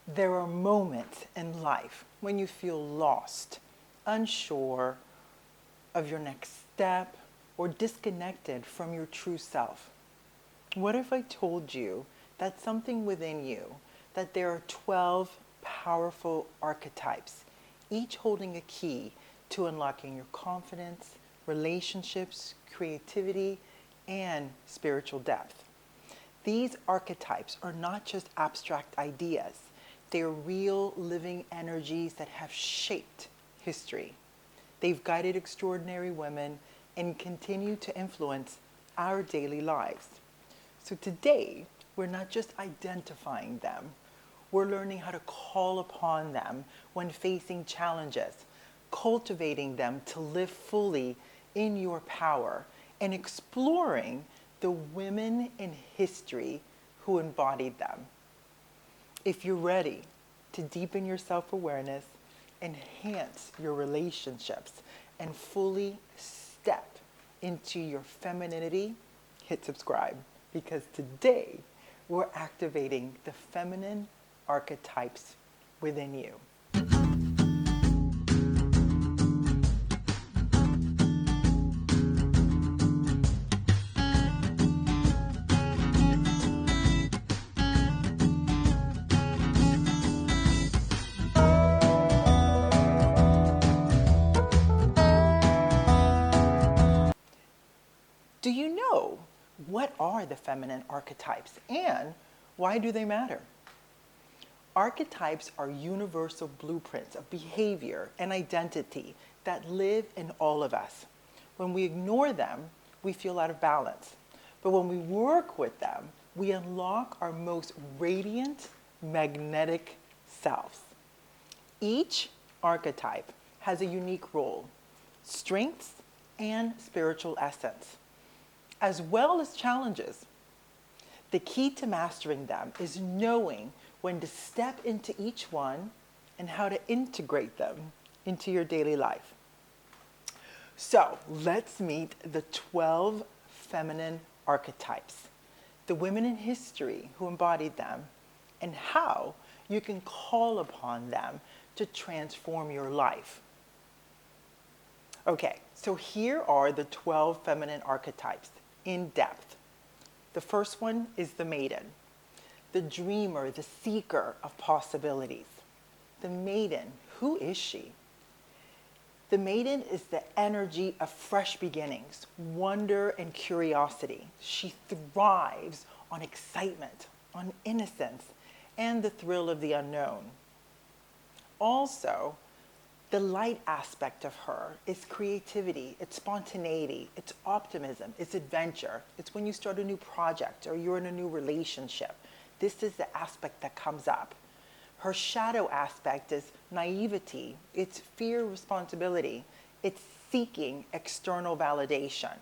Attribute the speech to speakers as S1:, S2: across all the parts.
S1: There are moments in life when you feel lost, unsure of your next step, or disconnected from your true self. What if I told you that something within you, that there are 12 powerful archetypes, each holding a key to unlocking your confidence, relationships, creativity, and spiritual depth? These archetypes are not just abstract ideas, they are real living energies that have shaped history. They've guided extraordinary women and continue to influence our daily lives. So today, we're not just identifying them, we're learning how to call upon them when facing challenges, cultivating them to live fully in your power, and exploring the women in history who embodied them. If you're ready to deepen your self-awareness, enhance your relationships, and fully step into your femininity, hit subscribe, because today we're activating the feminine archetypes within you. Do you know what are the feminine archetypes and why do they matter? Archetypes are universal blueprints of behavior and identity that live in all of us. When we ignore them, we feel out of balance. But when we work with them, we unlock our most radiant, magnetic selves. Each archetype has a unique role, strengths, and spiritual essence, as well as challenges. The key to mastering them is knowing when to step into each one and how to integrate them into your daily life. So let's meet the 12 feminine archetypes, the women in history who embodied them, and how you can call upon them to transform your life. Okay, so here are the 12 feminine archetypes in depth. The first one is the maiden, the dreamer, the seeker of possibilities. The maiden, who is she? The maiden is the energy of fresh beginnings, wonder and curiosity. She thrives on excitement, on innocence, and the thrill of the unknown. Also, the light aspect of her is creativity, it's spontaneity, it's optimism, it's adventure. It's when you start a new project or you're in a new relationship. This is the aspect that comes up. Her shadow aspect is naivety, it's fear, responsibility, it's seeking external validation.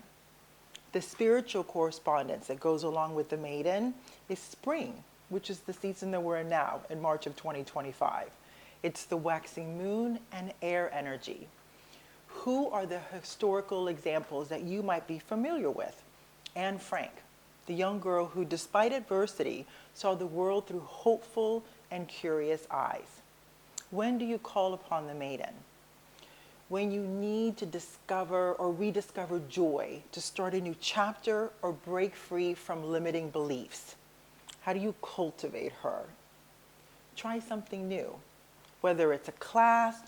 S1: The spiritual correspondence that goes along with the maiden is spring, which is the season that we're in now, in March of 2025. It's the waxing moon and air energy. Who are the historical examples that you might be familiar with? Anne Frank, the young girl who, despite adversity, saw the world through hopeful and curious eyes. When do you call upon the maiden? When you need to discover or rediscover joy, to start a new chapter or break free from limiting beliefs. How do you cultivate her? Try something new. Whether it's a class,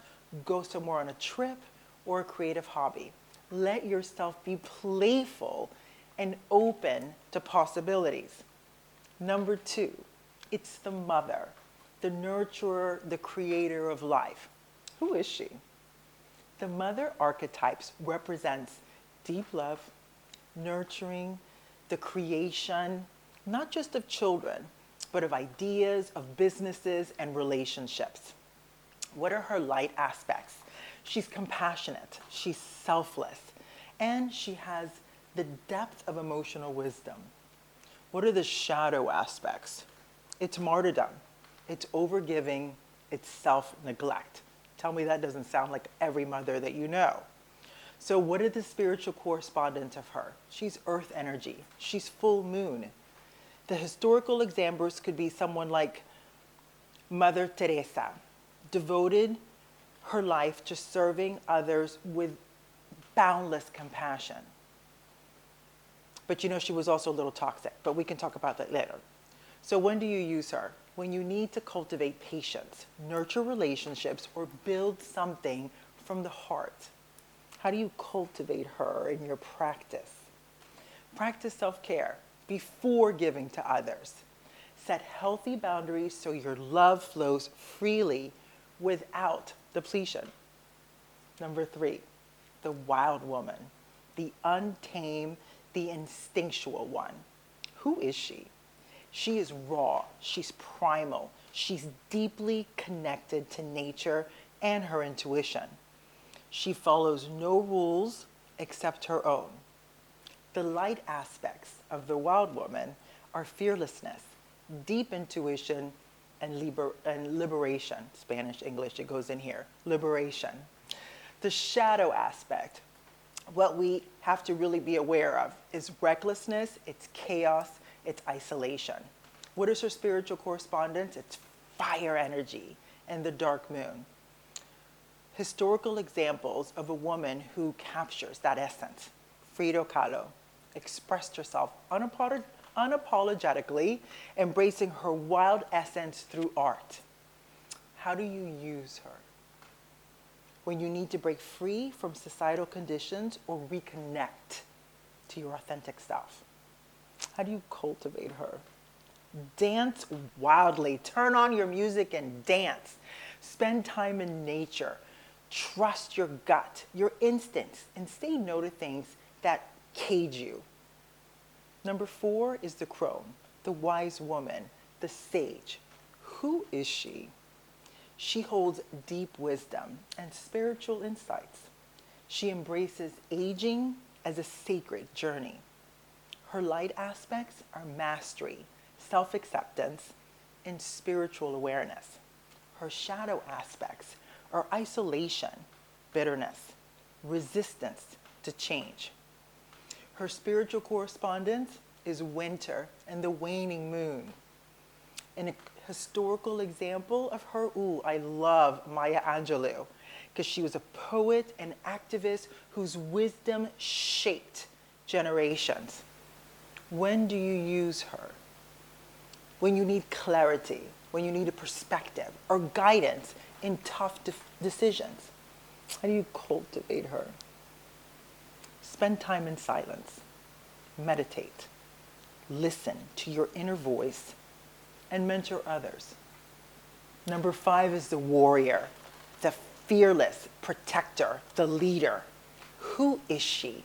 S1: go somewhere on a trip, or a creative hobby. Let yourself be playful and open to possibilities. Number 2, it's the mother, the nurturer, the creator of life. Who is she? The mother archetypes represents deep love, nurturing, the creation, not just of children, but of ideas, of businesses, and relationships. What are her light aspects? She's compassionate, she's selfless, and she has the depth of emotional wisdom. What are the shadow aspects? It's martyrdom, it's overgiving, it's self-neglect. Tell me that doesn't sound like every mother that you know. So what are the spiritual correspondents of her? She's earth energy, she's full moon. The historical examples could be someone like Mother Teresa devoted her life to serving others with boundless compassion. But you know, she was also a little toxic, but we can talk about that later. So when do you use her? When you need to cultivate patience, nurture relationships, or build something from the heart. How do you cultivate her in your practice? Practice self-care before giving to others. Set healthy boundaries so your love flows freely without depletion. Number 3, the wild woman, the untamed, the instinctual one. Who is she? She is raw, she's primal, she's deeply connected to nature and her intuition. She follows no rules except her own. The light aspects of the wild woman are fearlessness, deep intuition, and liberation. Spanish, English, it goes in here. Liberation. The shadow aspect, what we have to really be aware of, is recklessness, it's chaos, it's isolation. What is her spiritual correspondence? It's fire energy and the dark moon. Historical examples of a woman who captures that essence. Frida Kahlo expressed herself unapologetically, embracing her wild essence through art. How do you use her? When you need to break free from societal conditions or reconnect to your authentic self. How do you cultivate her? Dance wildly. Turn on your music and dance. Spend time in nature. Trust your gut, your instincts, and say no to things that cage you. Number 4 is the crone, the wise woman, the sage. Who is she? She holds deep wisdom and spiritual insights. She embraces aging as a sacred journey. Her light aspects are mastery, self-acceptance, and spiritual awareness. Her shadow aspects are isolation, bitterness, resistance to change. Her spiritual correspondence is winter and the waning moon. And a historical example of her, I love Maya Angelou, because she was a poet and activist whose wisdom shaped generations. When do you use her? When you need clarity, when you need a perspective or guidance in tough decisions. How do you cultivate her? Spend time in silence. Meditate. Listen to your inner voice and mentor others. Number 5 is the warrior, the fearless protector, the leader. Who is she?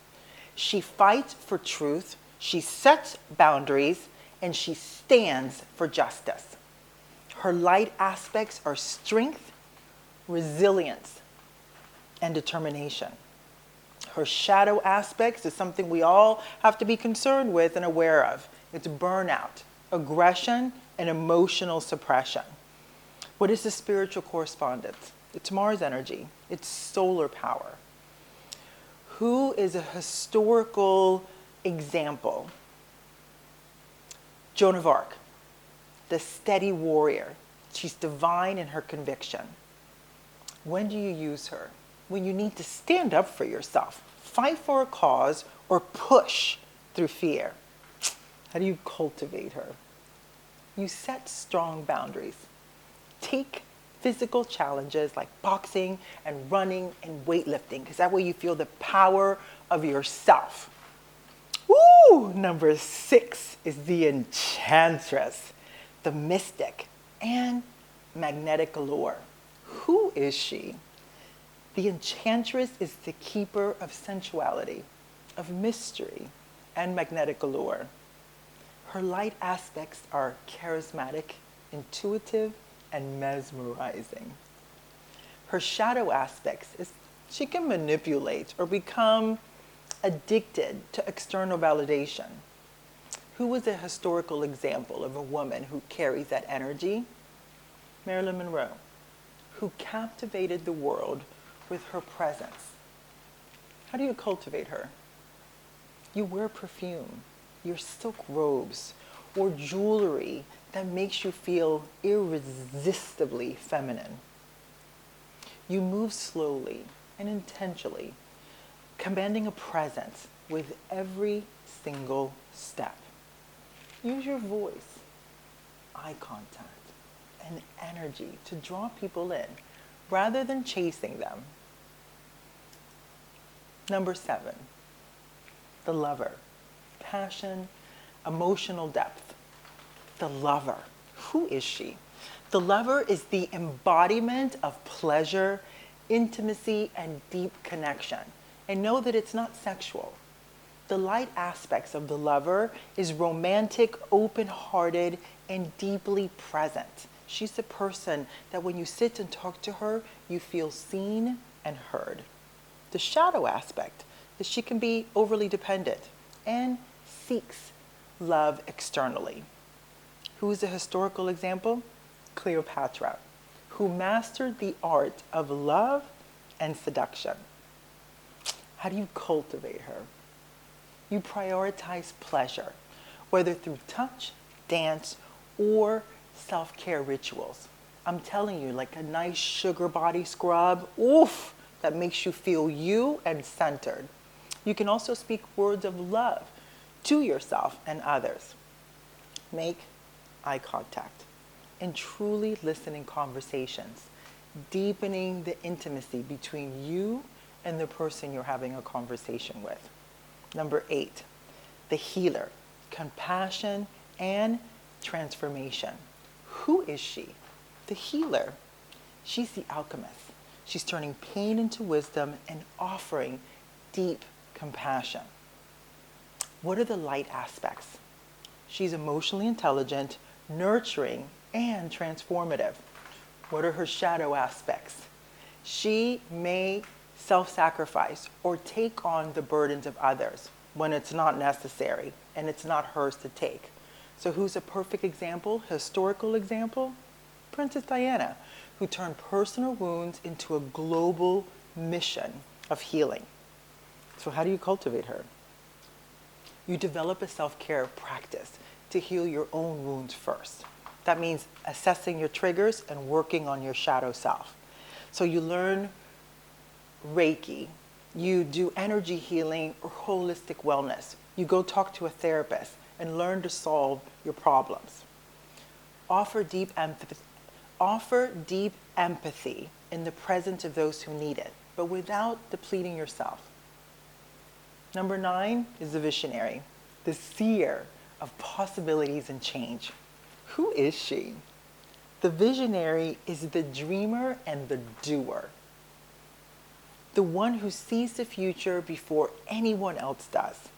S1: She fights for truth, she sets boundaries, and she stands for justice. Her light aspects are strength, resilience, and determination. Her shadow aspects is something we all have to be concerned with and aware of. It's burnout, aggression, and emotional suppression. What is the spiritual correspondence? It's Mars energy. It's solar power. Who is a historical example? Joan of Arc, the steady warrior. She's divine in her conviction. When do you use her? When you need to stand up for yourself, fight for a cause, or push through fear. How do you cultivate her? You set strong boundaries. Take physical challenges like boxing and running and weightlifting, because that way you feel the power of yourself. Woo! Number 6 is the enchantress, the mystic, and magnetic allure. Who is she? The enchantress is the keeper of sensuality, of mystery, and magnetic allure. Her light aspects are charismatic, intuitive, and mesmerizing. Her shadow aspects is she can manipulate or become addicted to external validation. Who was a historical example of a woman who carries that energy? Marilyn Monroe, who captivated the world with her presence. How do you cultivate her? You wear perfume, your silk robes, or jewelry that makes you feel irresistibly feminine. You move slowly and intentionally, commanding a presence with every single step. Use your voice, eye contact, and energy to draw people in rather than chasing them. Number 7, the lover. Passion, emotional depth. The lover. Who is she? The lover is the embodiment of pleasure, intimacy, and deep connection. And know that it's not sexual. The light aspects of the lover is romantic, open-hearted, and deeply present. She's the person that when you sit and talk to her, you feel seen and heard. The shadow aspect is she can be overly dependent and seeks love externally. Who is a historical example? Cleopatra, who mastered the art of love and seduction. How do you cultivate her? You prioritize pleasure, whether through touch, dance, or self-care rituals. I'm telling you, like a nice sugar body scrub, oof, that makes you feel you and centered. You can also speak words of love to yourself and others. Make eye contact and truly listen in conversations, deepening the intimacy between you and the person you're having a conversation with. Number 8, the healer, compassion and transformation. Who is she? The healer. She's the alchemist. She's turning pain into wisdom and offering deep compassion. What are the light aspects? She's emotionally intelligent, nurturing, and transformative. What are her shadow aspects? She may self-sacrifice or take on the burdens of others when it's not necessary and it's not hers to take. So who's a perfect example, historical example? Princess Diana, who turned personal wounds into a global mission of healing. So how do you cultivate her? You develop a self-care practice to heal your own wounds first. That means assessing your triggers and working on your shadow self. So you learn Reiki, you do energy healing or holistic wellness. You go talk to a therapist and learn to solve your problems. Offer deep empathy in the presence of those who need it, but without depleting yourself. Number 9 is the visionary, the seer of possibilities and change. Who is she? The visionary is the dreamer and the doer. The one who sees the future before anyone else does.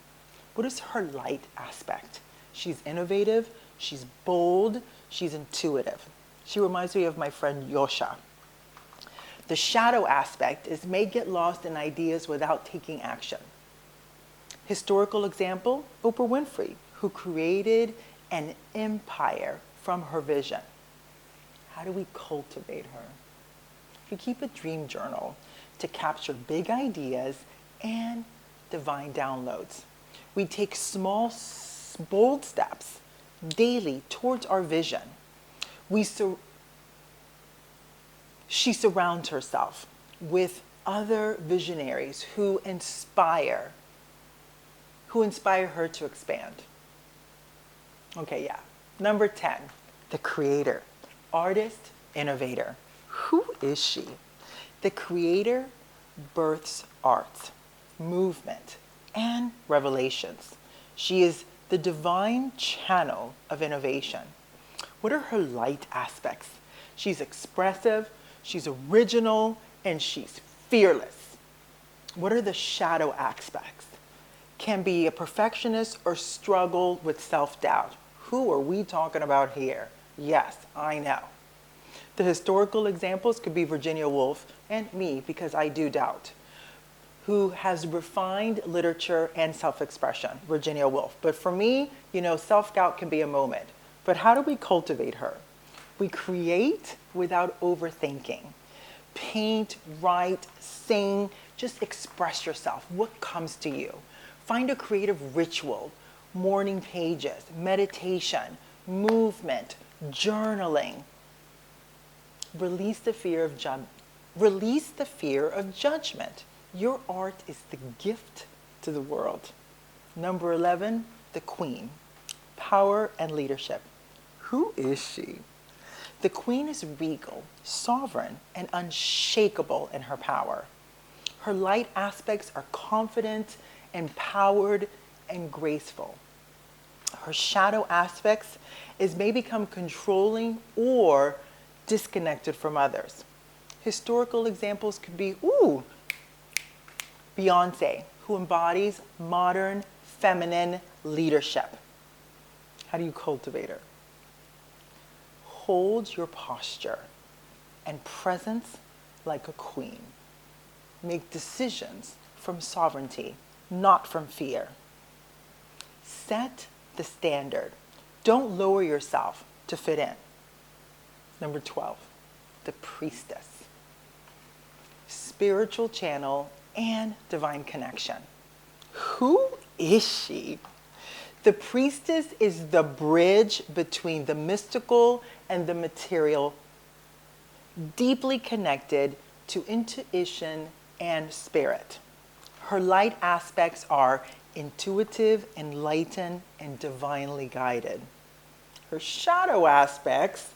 S1: What is her light aspect? She's innovative, she's bold, she's intuitive. She reminds me of my friend Yosha. The shadow aspect is may get lost in ideas without taking action. Historical example, Oprah Winfrey, who created an empire from her vision. How do we cultivate her? We keep a dream journal to capture big ideas and divine downloads. We take small, bold steps daily towards our vision. She surrounds herself with other visionaries who inspire her to expand. Okay, yeah. Number 10, the creator, artist, innovator. Who is she? The creator births art, movement, and revelations. She is the divine channel of innovation. What are her light aspects? She's expressive, she's original, and she's fearless. What are the shadow aspects? Can be a perfectionist or struggle with self-doubt. Who are we talking about here? Yes, I know. The historical examples could be Virginia Woolf and me, because I do doubt, who has refined literature and self-expression, Virginia Woolf. But for me, self-doubt can be a moment. But how do we cultivate her? We create without overthinking. Paint, write, sing, just express yourself. What comes to you? Find a creative ritual, morning pages, meditation, movement, journaling. Release the fear of Release the fear of judgment. Your art is the gift to the world. Number 11, the Queen. Power and leadership. Who is she? The Queen is regal, sovereign, and unshakable in her power. Her light aspects are confident, empowered, and graceful. Her shadow aspects may become controlling or disconnected from others. Historical examples could be, Beyonce, who embodies modern feminine leadership. How do you cultivate her? Hold your posture and presence like a queen. Make decisions from sovereignty, not from fear. Set the standard. Don't lower yourself to fit in. Number 12, the priestess. Spiritual channel and divine connection. Who is she? The priestess is the bridge between the mystical and the material, deeply connected to intuition and spirit. Her light aspects are intuitive, enlightened, and divinely guided. Her shadow aspects,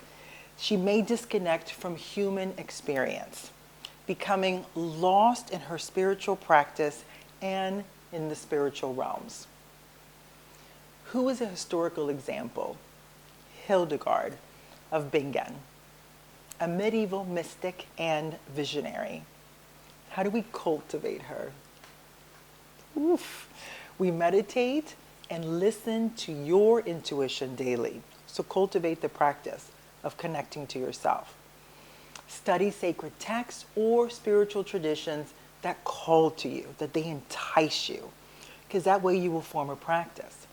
S1: she may disconnect from human experience, becoming lost in her spiritual practice and in the spiritual realms. Who is a historical example? Hildegard of Bingen, a medieval mystic and visionary. How do we cultivate her? We meditate and listen to your intuition daily. So cultivate the practice of connecting to yourself. Study sacred texts or spiritual traditions that call to you, that they entice you, because that way you will form a practice.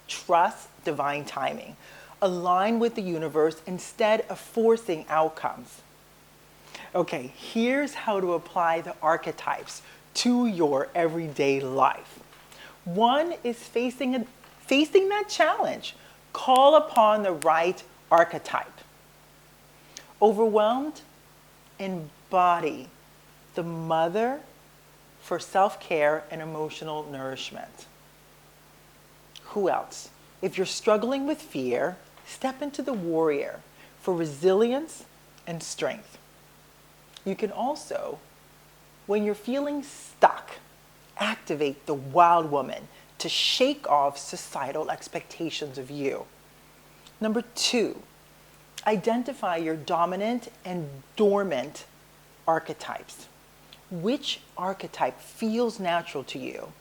S1: Trust divine timing. Align with the universe instead of forcing outcomes. Okay, here's how to apply the archetypes to your everyday life. One is facing that challenge. Call upon the right archetype. Overwhelmed? Embody the mother for self-care and emotional nourishment. Who else? If you're struggling with fear, step into the warrior for resilience and strength. You can also, when you're feeling stuck, activate the wild woman to shake off societal expectations of you. Number 2, identify your dominant and dormant archetypes. Which archetype feels natural to you?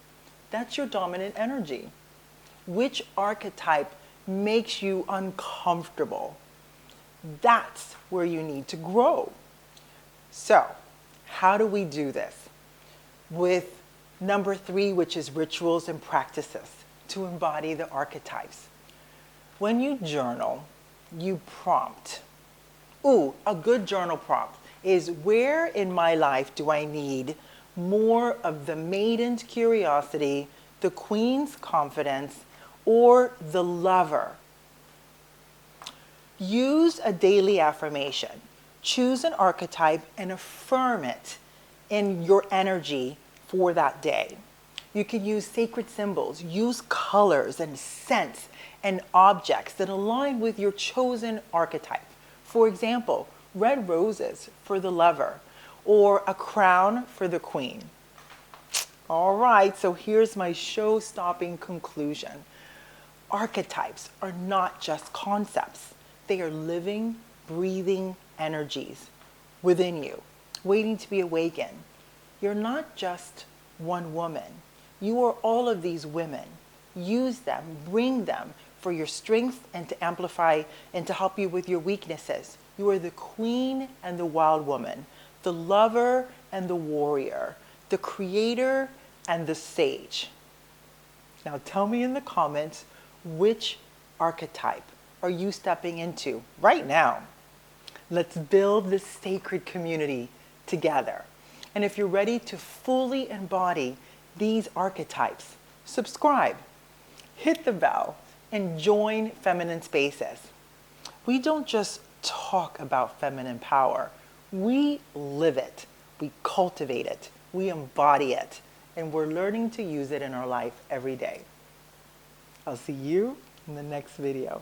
S1: That's your dominant energy. Which archetype makes you uncomfortable? That's where you need to grow. So, how do we do this? With number 3, which is rituals and practices to embody the archetypes. When you journal, you prompt. A good journal prompt is, where in my life do I need more of the maiden's curiosity, the queen's confidence, or the lover? Use a daily affirmation. Choose an archetype and affirm it in your energy for that day. You can use sacred symbols, use colors and scents and objects that align with your chosen archetype. For example, red roses for the lover or a crown for the queen. All right, so here's my show-stopping conclusion. Archetypes are not just concepts. They are living, breathing energies within you, waiting to be awakened. You're not just one woman. You are all of these women. Use them, bring them for your strength and to amplify and to help you with your weaknesses. You are the queen and the wild woman, the lover and the warrior, the creator and the sage. Now tell me in the comments, which archetype are you stepping into right now? Let's build this sacred community together. And if you're ready to fully embody these archetypes, subscribe, hit the bell, and join Feminine Spaces. We don't just talk about feminine power. We live it. We cultivate it. We embody it. And we're learning to use it in our life every day. I'll see you in the next video.